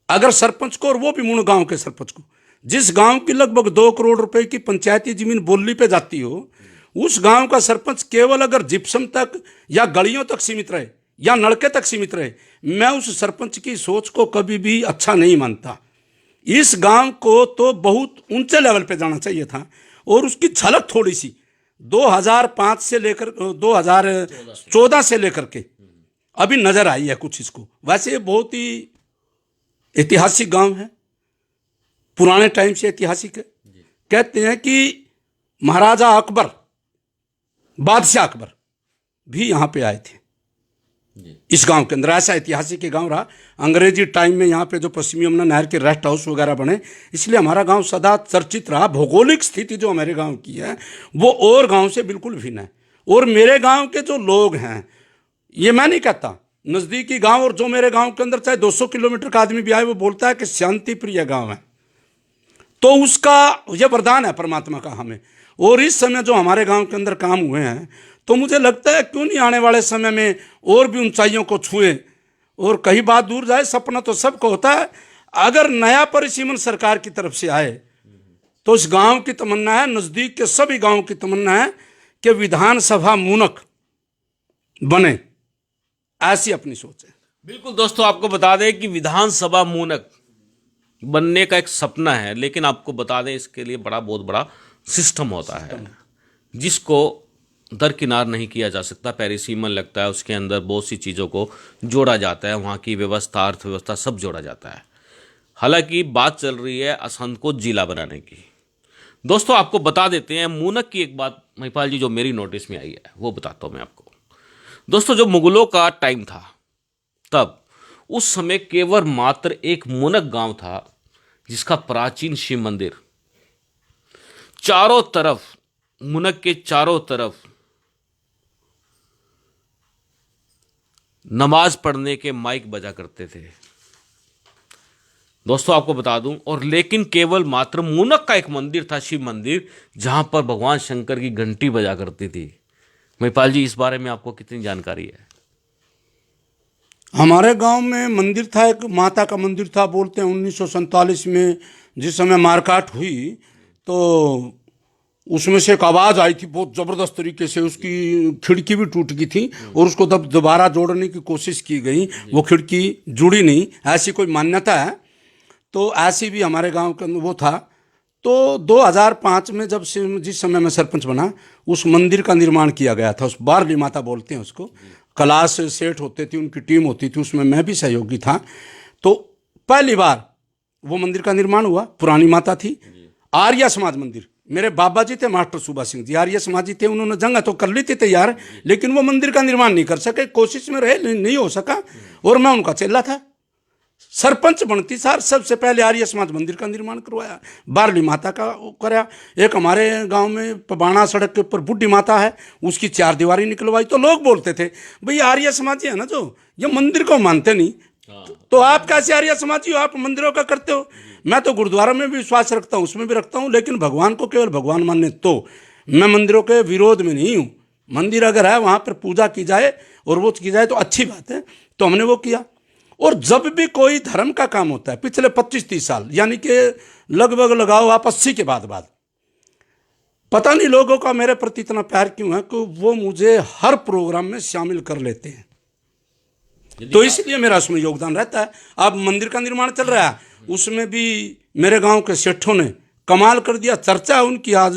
S2: अगर सरपंच को, और वो भी मूण गांव के सरपंच को, जिस गांव की लगभग 2 करोड़ रुपए की पंचायती जमीन बोली पे जाती हो, उस गांव का सरपंच केवल अगर जिप्सम तक या गलियों तक सीमित रहे या नलके तक सीमित रहे, मैं उस सरपंच की सोच को कभी भी अच्छा नहीं मानता। इस गांव को तो बहुत ऊंचे लेवल पे जाना चाहिए था। और उसकी झलक थोड़ी सी 2005 से लेकर 2014 से लेकर के अभी नजर आई है कुछ इसको। वैसे ये बहुत ही ऐतिहासिक गांव है, पुराने टाइम से ऐतिहासिक है। कहते हैं कि महाराजा अकबर, बादशाह अकबर भी यहाँ पे आए थे इस गांव के अंदर। ऐसा ऐतिहासिक गांव रहा। अंग्रेजी टाइम में यहाँ पे जो पश्चिमी यमुना नहर के रेस्ट हाउस वगैरह बने, इसलिए हमारा गांव सदा चर्चित रहा। भौगोलिक स्थिति जो हमारे गांव की है वो और गांव से बिल्कुल भिन्न है। और मेरे गांव के जो लोग हैं, ये मैं नहीं कहता, नज़दीकी गांव और जो मेरे गांव के अंदर चाहे 200 किलोमीटर का आदमी भी आए, वो बोलता है कि शांति प्रिय गांव है। तो उसका यह वरदान है परमात्मा का हमें। और इस समय जो हमारे गांव के अंदर काम हुए हैं, तो मुझे लगता है क्यों नहीं आने वाले समय में और भी ऊंचाइयों को छुए और कहीं बात दूर जाए। सपना तो सबको होता है। अगर नया परिसीमन सरकार की तरफ से आए तो इस गांव की तमन्ना है, नजदीक के सभी गांव की तमन्ना है कि विधानसभा मूनक बने, ऐसी अपनी सोच है।
S1: बिल्कुल दोस्तों, आपको बता दें कि विधानसभा मूनक बनने का एक सपना है, लेकिन आपको बता दें इसके लिए बहुत बड़ा सिस्टम होता है जिसको दरकिनार नहीं किया जा सकता। पेरिसीमन लगता है, उसके अंदर बहुत सी चीज़ों को जोड़ा जाता है, वहाँ की व्यवस्था, अर्थव्यवस्था सब जोड़ा जाता है। हालांकि बात चल रही है असंध को जिला बनाने की। दोस्तों आपको बता देते हैं मूनक की एक बात महिपाल जी जो मेरी नोटिस में आई है वो बताता हूँ मैं आपको। दोस्तों जब मुगलों का टाइम था तब उस समय केवल मात्र एक मूनक गांव था जिसका प्राचीन शिव मंदिर चारों तरफ, मूनक के चारों तरफ नमाज पढ़ने के माइक बजा करते थे। दोस्तों आपको बता दूं, और लेकिन केवल मात्र मूनक का एक मंदिर था, शिव मंदिर, जहां पर भगवान शंकर की घंटी बजा करती थी। महिपाल जी इस बारे में आपको कितनी जानकारी है?
S2: हमारे गांव में मंदिर था, एक माता का मंदिर था। बोलते हैं 1947 में जिस समय मारकाट हुई तो उसमें से एक आवाज़ आई थी बहुत ज़बरदस्त तरीके से, उसकी खिड़की भी टूट गई थी और उसको तब दोबारा जोड़ने की कोशिश की गई, वो खिड़की जुड़ी नहीं, ऐसी कोई मान्यता है। तो ऐसी भी हमारे गांव के अंदर वो था। तो 2005 में जब से जिस समय मैं सरपंच बना उस मंदिर का निर्माण किया गया था। उस बारली माता बोलते हैं उसको, कैलाश सेठ होते थे, उनकी टीम होती थी, उसमें मैं भी सहयोगी था। तो पहली बार वो मंदिर का निर्माण हुआ। पुरानी माता थी, आर्य समाज मंदिर। मेरे बाबा जी थे मास्टर सुबा सिंह जी, आर्य समाजी थे। उन्होंने जगह तो कर ली थी तैयार, लेकिन वो मंदिर का निर्माण नहीं कर सके, कोशिश में रहे, नहीं हो सका। और मैं उनका चेला था। सरपंच बनती सार सबसे पहले आर्य समाज मंदिर का निर्माण करवाया, बारली माता का कराया। एक हमारे गांव में पबाना सड़क के ऊपर बुढ़ी माता है, उसकी 4 दीवारी निकलवाई। तो लोग बोलते थे भाई आर्य समाजी है ना जो, ये मंदिर को मानते नहीं, तो आप कैसे आर्य समाजी हो, आप मंदिरों का करते हो। मैं तो गुरुद्वारा में भी विश्वास रखता हूँ, उसमें भी रखता हूँ, लेकिन भगवान को केवल भगवान मानने। तो मैं मंदिरों के विरोध में नहीं हूँ। मंदिर अगर है वहाँ पर पूजा की जाए और वो की जाए तो अच्छी बात है। तो हमने वो किया। और जब भी कोई धर्म का काम होता है पिछले 25-30 साल, यानी कि लगभग लगाओ आप 80 के बाद पता नहीं लोगों का मेरे प्रति इतना प्यार क्यों है कि वो मुझे हर प्रोग्राम में शामिल कर लेते हैं। तो इसलिए मेरा उसमें योगदान रहता है। अब मंदिर का निर्माण चल रहा है, उसमें भी मेरे गांव के सेठों ने कमाल कर दिया। चर्चा उनकी आज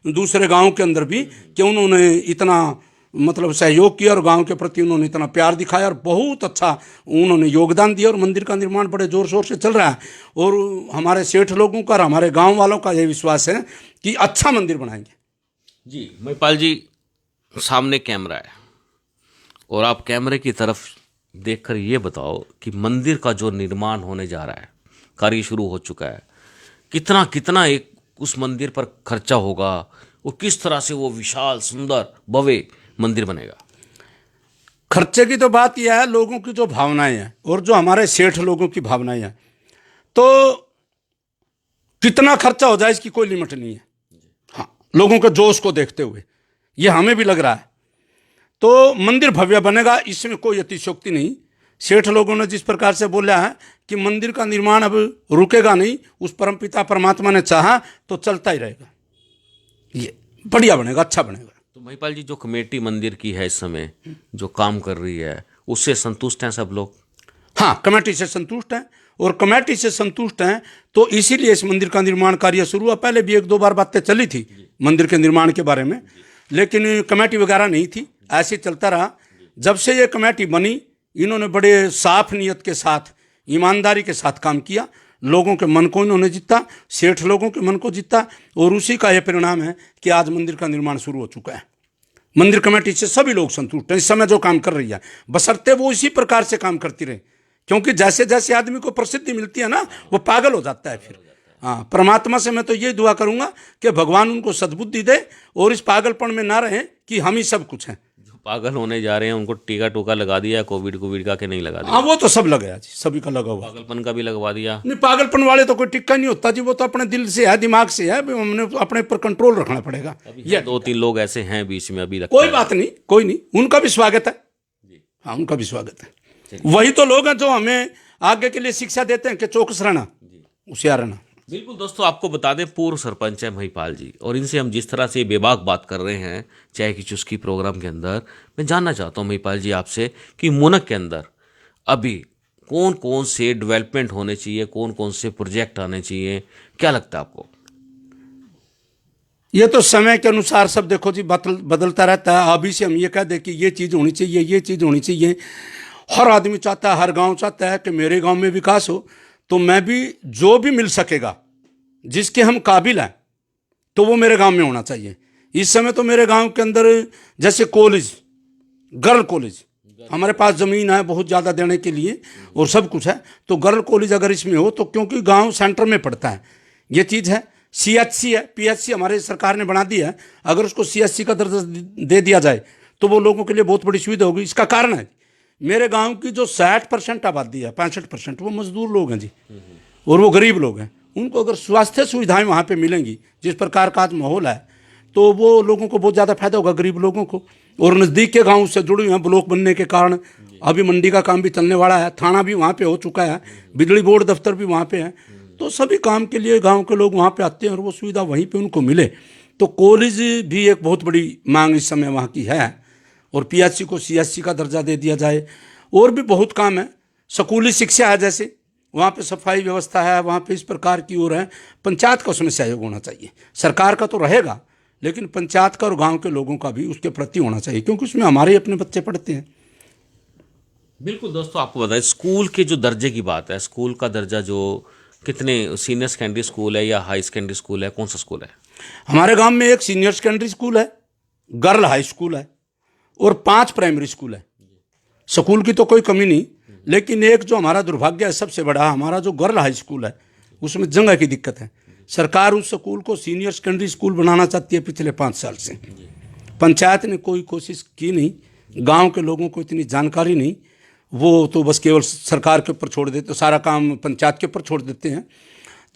S2: दूसरे गांव के अंदर भी कि उन्होंने इतना मतलब सहयोग किया और गांव के प्रति उन्होंने इतना प्यार दिखाया और बहुत अच्छा उन्होंने योगदान दिया। और मंदिर का निर्माण बड़े ज़ोर शोर से चल रहा है। और हमारे सेठ लोगों का और हमारे गांव वालों का यह विश्वास है कि अच्छा मंदिर बनाएंगे।
S1: जी महिपाल जी, सामने कैमरा है और आप कैमरे की तरफ देखकर ये बताओ कि मंदिर का जो निर्माण होने जा रहा है, कार्य शुरू हो चुका है, कितना एक उस मंदिर पर खर्चा होगा और किस तरह से वो विशाल सुंदर भव्य मंदिर बनेगा?
S2: खर्चे की तो बात यह है, लोगों की जो भावनाएं हैं और जो हमारे सेठ लोगों की भावनाएं हैं, तो कितना खर्चा हो जाए इसकी कोई लिमिट नहीं है। हाँ, लोगों के जोश को देखते हुए ये हमें भी लग रहा है। तो मंदिर भव्य बनेगा, इसमें कोई अतिशयोक्ति नहीं। सेठ लोगों ने जिस प्रकार से बोला है कि मंदिर का निर्माण अब रुकेगा नहीं, उस परमपिता परमात्मा ने चाहा तो चलता ही रहेगा। ये बढ़िया बनेगा, अच्छा बनेगा।
S1: तो महिपाल जी, जो कमेटी मंदिर की है इस समय जो काम कर रही है, उससे संतुष्ट हैं सब लोग?
S2: हाँ, कमेटी से संतुष्ट हैं। और कमेटी से संतुष्ट हैं तो इसीलिए इस मंदिर का निर्माण कार्य शुरू हुआ। पहले भी 1-2 बार बातें चली थी मंदिर के निर्माण के बारे में, लेकिन कमेटी वगैरह नहीं थी, ऐसे चलता रहा। जब से ये कमेटी बनी, इन्होंने बड़े साफ नियत के साथ, ईमानदारी के साथ काम किया। लोगों के मन को इन्होंने जीता, सेठ लोगों के मन को जीता। और उसी का यह परिणाम है कि आज मंदिर का निर्माण शुरू हो चुका है। मंदिर कमेटी से सभी लोग संतुष्ट हैं इस समय जो काम कर रही है, बशर्ते वो इसी प्रकार से काम करती रहे। क्योंकि जैसे जैसे आदमी को प्रसिद्धि मिलती है ना, वो पागल हो जाता है फिर। हाँ, परमात्मा से मैं तो ये दुआ करूंगा कि भगवान उनको सद्बुद्धि दे और इस पागलपन में ना रहें कि हम ही सब कुछ हैं।
S1: पागल होने जा रहे हैं उनको टीका टूका लगा दिया, कोविड का के नहीं लगा दिया?
S2: हाँ वो तो सब लगा जी, सभी का लगा हुआ।
S1: पागलपन का भी लगवा दिया?
S2: नहीं, पागलपन वाले तो कोई टिक्का नहीं होता जी, वो तो अपने दिल से है, दिमाग से है, हमने अपने पर कंट्रोल रखना पड़ेगा।
S1: ये 2-3 लोग ऐसे हैं बीच में अभी लगता
S2: कोई
S1: है।
S2: बात नहीं, कोई नहीं, उनका भी स्वागत है। हाँ उनका भी स्वागत है। वही तो लोग हैं जो हमें आगे के लिए शिक्षा देते हैं कि चौकस रहना, होशियार रहना।
S1: बिल्कुल दोस्तों, आपको बता दें पूर्व सरपंच है महिपाल जी, और इनसे हम जिस तरह से बेबाक बात कर रहे हैं चाय की चुस्की प्रोग्राम के अंदर, मैं जानना चाहता हूं महिपाल जी आपसे कि मुनक के अंदर अभी कौन कौन से डेवलपमेंट होने चाहिए, कौन कौन से प्रोजेक्ट आने चाहिए, क्या लगता है आपको?
S2: ये तो समय के अनुसार सब देखो जी बदलता रहता है। अभी से हम ये कह दें कि ये चीज़ होनी चाहिए, ये चीज़ होनी चाहिए, हर आदमी चाहता है, हर गांव चाहता है कि मेरे गांव में विकास हो, तो मैं भी जो भी मिल सकेगा जिसके हम काबिल हैं तो वो मेरे गांव में होना चाहिए। इस समय तो मेरे गांव के अंदर जैसे कॉलेज, गर्ल कॉलेज, हमारे पास ज़मीन है बहुत ज़्यादा देने के लिए और सब कुछ है, तो गर्ल कॉलेज अगर इसमें हो तो, क्योंकि गांव सेंटर में पड़ता है, ये चीज़ है। CHC है, PHC हमारे सरकार ने बना दिया है, अगर उसको CHC का दर्जा दे दिया जाए तो वो लोगों के लिए बहुत बड़ी सुविधा होगी। इसका कारण है मेरे गांव की जो 60% आबादी है, 65% वो मजदूर लोग हैं जी, और वो गरीब लोग हैं। उनको अगर स्वास्थ्य सुविधाएं वहाँ पे मिलेंगी, जिस प्रकार का आज माहौल है, तो वो लोगों को बहुत ज़्यादा फायदा होगा, गरीब लोगों को। और नज़दीक के गांव से जुड़े हुए हैं, ब्लॉक बनने के कारण अभी मंडी का काम भी चलने वाला है, थाना भी वहाँ पे हो चुका है, बिजली बोर्ड दफ्तर भी वहाँ पे है, तो सभी काम के लिए गाँव के लोग वहाँ पे आते हैं और वो सुविधा वहीं पर उनको मिले। तो कॉलेज भी एक बहुत बड़ी मांग इस समय वहाँ की है, और PHC को CHC का दर्जा दे दिया जाए। और भी बहुत काम है, स्कूली शिक्षा है, जैसे वहाँ पे सफाई व्यवस्था है, वहाँ पे इस प्रकार की ओर है। पंचायत का उसमें सहयोग होना चाहिए, सरकार का तो रहेगा, लेकिन पंचायत का और गांव के लोगों का भी उसके प्रति होना चाहिए, क्योंकि उसमें हमारे ही अपने बच्चे पढ़ते हैं।
S1: बिल्कुल दोस्तों, आपको बताएं स्कूल के जो दर्जे की बात है, स्कूल का दर्जा जो कितने, सीनियर सेकेंडरी स्कूल है या हाई सेकेंडरी स्कूल है, कौन सा स्कूल है?
S2: हमारे गांव में एक सीनियर सेकेंडरी स्कूल है, गर्ल हाई स्कूल है और 5 प्राइमरी स्कूल है। स्कूल की तो कोई कमी नहीं, लेकिन एक जो हमारा दुर्भाग्य है सबसे बड़ा, हमारा जो गर्ल हाई स्कूल है उसमें जगह की दिक्कत है। सरकार उस स्कूल को सीनियर सेकेंडरी स्कूल बनाना चाहती है पिछले 5 साल से, पंचायत ने कोई कोशिश की नहीं, गांव के लोगों को इतनी जानकारी नहीं, वो तो बस केवल सरकार के ऊपर छोड़ देते, सारा काम पंचायत के ऊपर छोड़ देते हैं।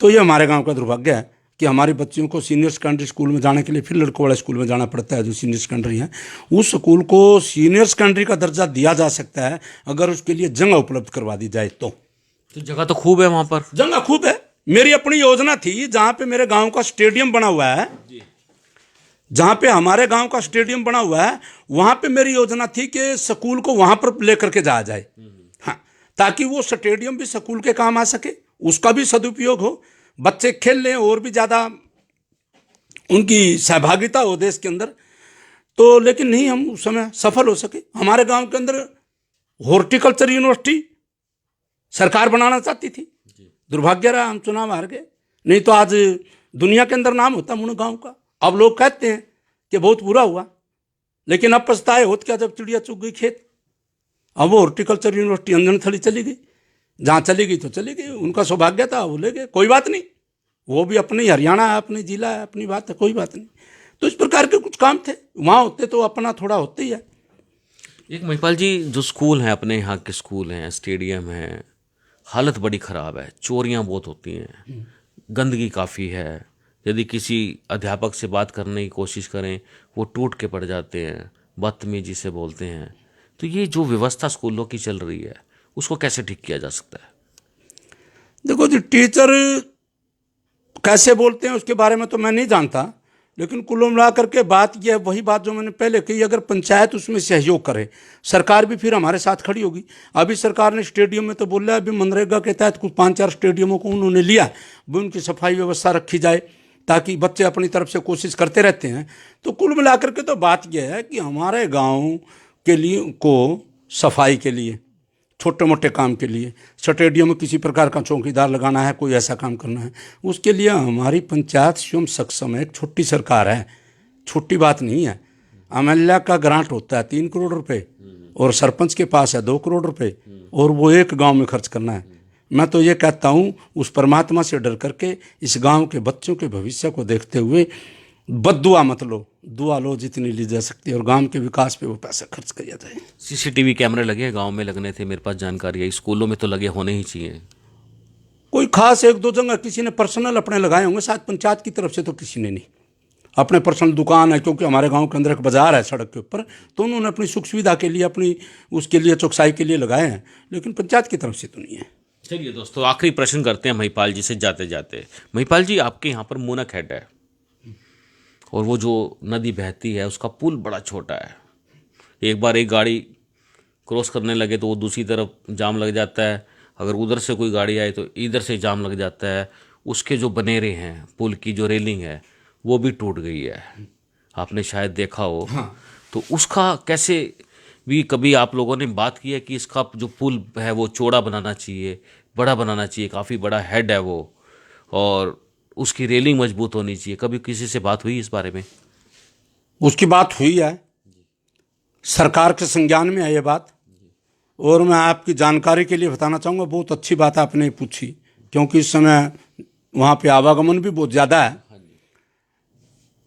S2: तो ये हमारे गांव का दुर्भाग्य है कि हमारे बच्चियों को सीनियर सेकेंडरी स्कूल में जाने के लिए फिर लड़कों वाले स्कूल में जाना पड़ता है, जो सीनियर सेकेंडरी है। उस स्कूल को सीनियर सेकेंडरी का दर्जा दिया जा सकता है अगर उसके लिए जगह उपलब्ध करवा दी जाए तो
S1: जगह तो खूब है वहाँ पर,
S2: जगह खूब है। मेरी अपनी योजना थी, जहाँ पे मेरे गाँव का स्टेडियम बना हुआ है, जहाँ पे हमारे गांव का स्टेडियम बना हुआ है, वहाँ पे मेरी योजना थी कि स्कूल को वहाँ पर लेकर के जाया जाए, हाँ, ताकि वो स्टेडियम भी स्कूल के काम आ सके, उसका भी सदुपयोग हो, बच्चे खेल लें और भी ज़्यादा उनकी सहभागिता हो देश के अंदर। तो लेकिन नहीं हम उस समय सफल हो सके। हमारे गांव के अंदर हॉर्टिकल्चर यूनिवर्सिटी सरकार बनाना चाहती थी, दुर्भाग्य रहा हम चुनाव हार गए, नहीं तो आज दुनिया के अंदर नाम होता मुन गांव का। अब लोग कहते हैं कि बहुत बुरा हुआ, लेकिन अब पछताए होत क्या जब चिड़िया चुग गई खेत। अब वो हॉर्टिकल्चर यूनिवर्सिटी अंजनथली चली गई, जहाँ चली गई तो चली गई, उनका सौभाग्य था, वो ले गए, कोई बात नहीं, वो भी अपनी हरियाणा है, अपनी जिला है, अपनी बात है, कोई बात नहीं। तो इस प्रकार के कुछ काम थे, वहाँ होते तो अपना थोड़ा होते ही है।
S1: एक महिपाल जी, जो स्कूल हैं अपने यहाँ के स्कूल हैं, स्टेडियम है, हालत बड़ी ख़राब है, चोरियाँ बहुत होती हैं, गंदगी काफ़ी है, यदि किसी अध्यापक से बात करने की कोशिश करें वो टूट के पड़ जाते हैं, बदतमीजी से बोलते हैं। तो ये जो व्यवस्था स्कूलों की चल रही है उसको कैसे ठीक किया जा सकता है?
S2: देखो जी, टीचर कैसे बोलते हैं उसके बारे में तो मैं नहीं जानता, लेकिन कुल मिला करके बात यह वही बात जो मैंने पहले कही, अगर पंचायत उसमें सहयोग करे, सरकार भी फिर हमारे साथ खड़ी होगी। अभी सरकार ने स्टेडियम में तो बोला है, अभी मनरेगा के तहत कुछ 5-4 स्टेडियमों को उन्होंने लिया, वो उनकी सफाई व्यवस्था रखी जाए, ताकि बच्चे अपनी तरफ से कोशिश करते रहते हैं। तो कुल मिलाकर के तो बात यह है कि हमारे गांव के लिए को सफाई के लिए, छोटे मोटे काम के लिए, स्टेडियम में किसी प्रकार का चौकीदार लगाना है, कोई ऐसा काम करना है, उसके लिए हमारी पंचायत स्वयं सक्षम है। एक छोटी सरकार है, छोटी बात नहीं है। MLA का ग्रांट होता है 3 करोड़ रुपए और सरपंच के पास है 2 करोड़ रुपए, और वो एक गाँव में खर्च करना है। मैं तो ये कहता हूँ, उस परमात्मा से डर करके इस गांव के बच्चों के भविष्य को देखते हुए बद्दुआ मत लो। दुआ लो जितनी ली जा सकती है और गांव के विकास पे वो पैसा खर्च किया जाए।
S1: सीसीटीवी कैमरे लगे हैं गांव में, लगने थे, मेरे पास जानकारी है, स्कूलों में तो लगे होने ही चाहिए।
S2: कोई खास एक दो जगह किसी ने पर्सनल अपने लगाए होंगे, शायद पंचायत की तरफ से तो किसी ने नहीं। अपने पर्सनल दुकान है, क्योंकि हमारे गांव के अंदर एक बाजार है सड़क के ऊपर, तो उन्होंने अपनी सुख सुविधा के लिए, अपनी उसके लिए चौकसाई के लिए लगाए हैं, लेकिन पंचायत की तरफ से तो नहीं है।
S1: चलिए दोस्तों, आखिरी प्रश्न करते हैं महिपाल जी से जाते जाते। महिपाल जी, आपके यहाँ पर मूनक हेड है और वो जो नदी बहती है उसका पुल बड़ा छोटा है। एक बार एक गाड़ी क्रॉस करने लगे तो वो दूसरी तरफ जाम लग जाता है, अगर उधर से कोई गाड़ी आए तो इधर से जाम लग जाता है। उसके जो बनेरे हैं, पुल की जो रेलिंग है वो भी टूट गई है, आपने शायद देखा हो।
S2: हाँ।
S1: तो उसका कैसे भी कभी आप लोगों ने बात की है कि इसका जो पुल है वो चौड़ा बनाना चाहिए, बड़ा बनाना चाहिए, काफ़ी बड़ा हेड है वो, और उसकी रेलिंग मजबूत होनी चाहिए, कभी किसी से बात हुई इस बारे में?
S2: उसकी बात हुई है, सरकार के संज्ञान में है ये बात, और मैं आपकी जानकारी के लिए बताना चाहूँगा, बहुत अच्छी बात आपने पूछी, क्योंकि इस समय वहाँ पे आवागमन भी बहुत ज़्यादा है।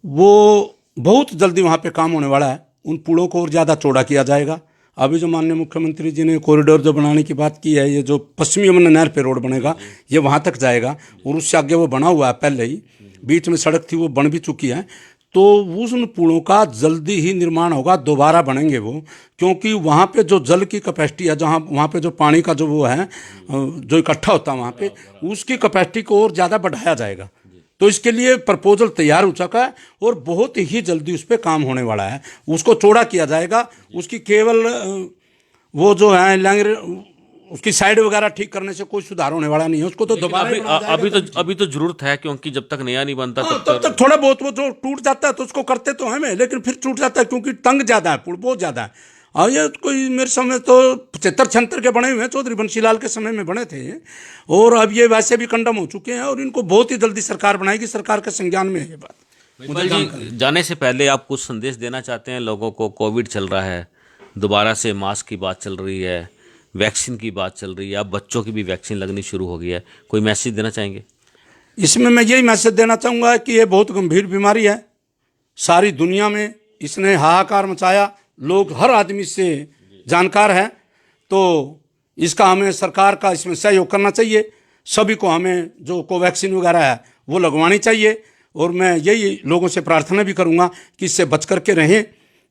S2: वो बहुत जल्दी वहाँ पे काम होने वाला है, उन पुलों को और ज़्यादा चौड़ा किया जाएगा। अभी जो माननीय मुख्यमंत्री जी ने कॉरिडोर जो बनाने की बात की है, ये जो पश्चिमी यमुना नहर पे रोड बनेगा ये वहाँ तक जाएगा, और उससे आगे वो बना हुआ है पहले ही, बीच में सड़क थी वो बन भी चुकी है। तो उन पुलों का जल्दी ही निर्माण होगा, दोबारा बनेंगे वो, क्योंकि वहाँ पे जो जल की कैपेसिटी है, जहाँ वहाँ पे जो पानी का जो वो है जो इकट्ठा होता है वहाँ पे, उसकी कैपेसिटी को और ज़्यादा बढ़ाया जाएगा। तो इसके लिए प्रपोजल तैयार हो चुका है और बहुत ही जल्दी उस पर काम होने वाला है। उसको चौड़ा किया जाएगा, उसकी केवल वो जो है लैंग्र उसकी साइड वगैरह ठीक करने से कोई सुधार होने वाला नहीं है, उसको तो दोबारा
S1: अभी तो जरूरत है, क्योंकि जब तक नया नहीं बनता
S2: तब तक थोड़ा बहुत वो जो टूट जाता है तो उसको करते तो हमें, लेकिन फिर टूट जाता है क्योंकि तंग ज़्यादा है, पुल बहुत ज़्यादा है। और ये कोई मेरे समय तो 75-76 के बने हुए हैं, चौधरी बंशीलाल के समय में बने थे, और अब ये वैसे भी कंडम हो चुके हैं, और इनको बहुत ही जल्दी सरकार बनाएगी, सरकार के संज्ञान में है ये बात।
S1: महिपाल जी, जाने से पहले आप कुछ संदेश देना चाहते हैं लोगों को? कोविड चल रहा है, दोबारा से मास्क की बात चल रही है, वैक्सीन की बात चल रही है, अब बच्चों की भी वैक्सीन लगनी शुरू हो गई है, कोई मैसेज देना चाहेंगे?
S2: इसमें मैं यही मैसेज देना चाहूँगा कि ये बहुत गंभीर बीमारी है, सारी दुनिया में इसने हाहाकार मचाया, लोग हर आदमी से जानकार है, तो इसका हमें सरकार का इसमें सहयोग करना चाहिए। सभी को हमें जो कोवैक्सीन वगैरह है वो लगवानी चाहिए, और मैं यही लोगों से प्रार्थना भी करूँगा कि इससे बच करके रहें,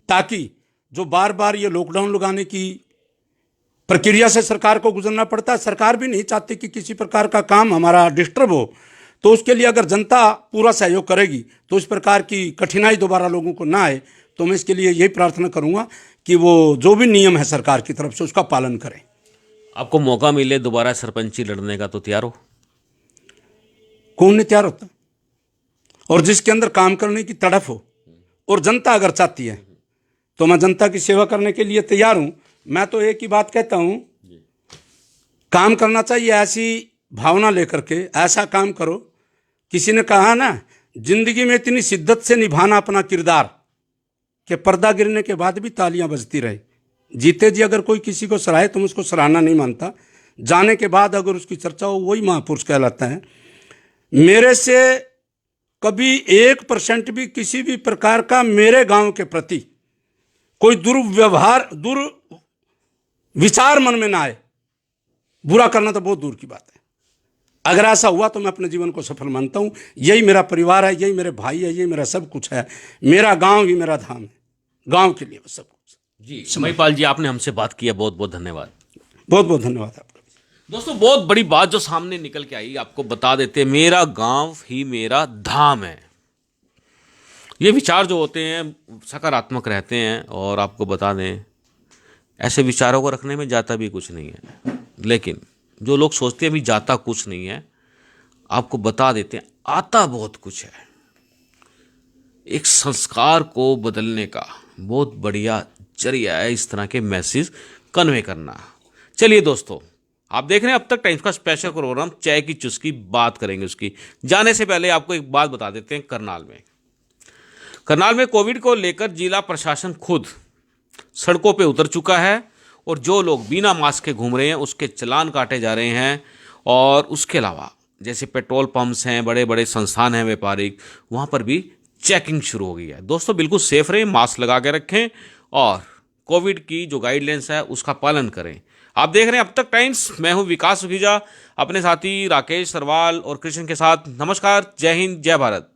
S2: ताकि जो बार बार ये लॉकडाउन लगाने की प्रक्रिया से सरकार को गुजरना पड़ता है, सरकार भी नहीं चाहती कि किसी प्रकार का काम हमारा डिस्टर्ब हो, तो उसके लिए अगर जनता पूरा सहयोग करेगी तो इस प्रकार की कठिनाई दोबारा लोगों को ना आए। तो मैं इसके लिए यही प्रार्थना करूंगा कि वो जो भी नियम है सरकार की तरफ से उसका पालन करें।
S1: आपको मौका मिले दोबारा सरपंची लड़ने का तो तैयार हो?
S2: कौन नहीं तैयार होता, और जिसके अंदर काम करने की तड़फ हो, और जनता अगर चाहती है तो मैं जनता की सेवा करने के लिए तैयार हूं। मैं तो एक ही बात कहता हूं, काम करना चाहिए ऐसी भावना लेकर के, ऐसा काम करो। किसी ने कहा ना, जिंदगी में इतनी शिद्दत से निभाना अपना किरदार कि पर्दा गिरने के बाद भी तालियां बजती रहे। जीते जी अगर कोई किसी को सराहे तो मैं उसको सराहना नहीं मानता, जाने के बाद अगर उसकी चर्चा हो वही महापुरुष कहलाता है। मेरे से कभी 1% भी किसी भी प्रकार का मेरे गांव के प्रति कोई दुर्व्यवहार, दुर्विचार मन में ना आए, बुरा करना तो बहुत दूर की बात है। अगर ऐसा हुआ तो मैं अपने जीवन को सफल मानता हूं। यही मेरा परिवार है, यही मेरे भाई है, यही मेरा सब कुछ है, मेरा गांव ही मेरा धाम है, गांव के लिए सब कुछ।
S1: जी महिपाल जी, आपने हमसे बात किया, बहुत बहुत धन्यवाद।
S2: बहुत बहुत धन्यवाद आपका।
S1: दोस्तों, बहुत बड़ी बात जो सामने निकल के आई, आपको बता देते हैं, मेरा गांव ही मेरा धाम है। ये विचार जो होते हैं सकारात्मक रहते हैं, और आपको बता दें ऐसे विचारों को रखने में जाता भी कुछ नहीं है, लेकिन जो लोग सोचते हैं भी जाता कुछ नहीं है, आपको बता देते हैं आता बहुत कुछ है। एक संस्कार को बदलने का बहुत बढ़िया जरिया है इस तरह के मैसेज कन्वे करना। चलिए दोस्तों, आप देख रहे हैं अब तक टाइम्स का स्पेशल प्रोग्राम चाय की चुस्की, बात करेंगे उसकी। जाने से पहले आपको एक बात बता देते हैं, करनाल में कोविड को लेकर जिला प्रशासन खुद सड़कों पे उतर चुका है, और जो लोग बिना मास्क के घूम रहे हैं उसके चालान काटे जा रहे हैं। और उसके अलावा जैसे पेट्रोल पंप्स हैं, बड़े बड़े संस्थान हैं व्यापारिक, वहाँ पर भी चेकिंग शुरू हो गई है। दोस्तों बिल्कुल सेफ रहें, मास्क लगा के रखें और कोविड की जो गाइडलाइंस है उसका पालन करें। आप देख रहे हैं अब तक टाइम्स, मैं हूं विकास सुखीजा अपने साथी राकेश सरवाल और कृष्ण के साथ। नमस्कार, जय हिंद, जय भारत।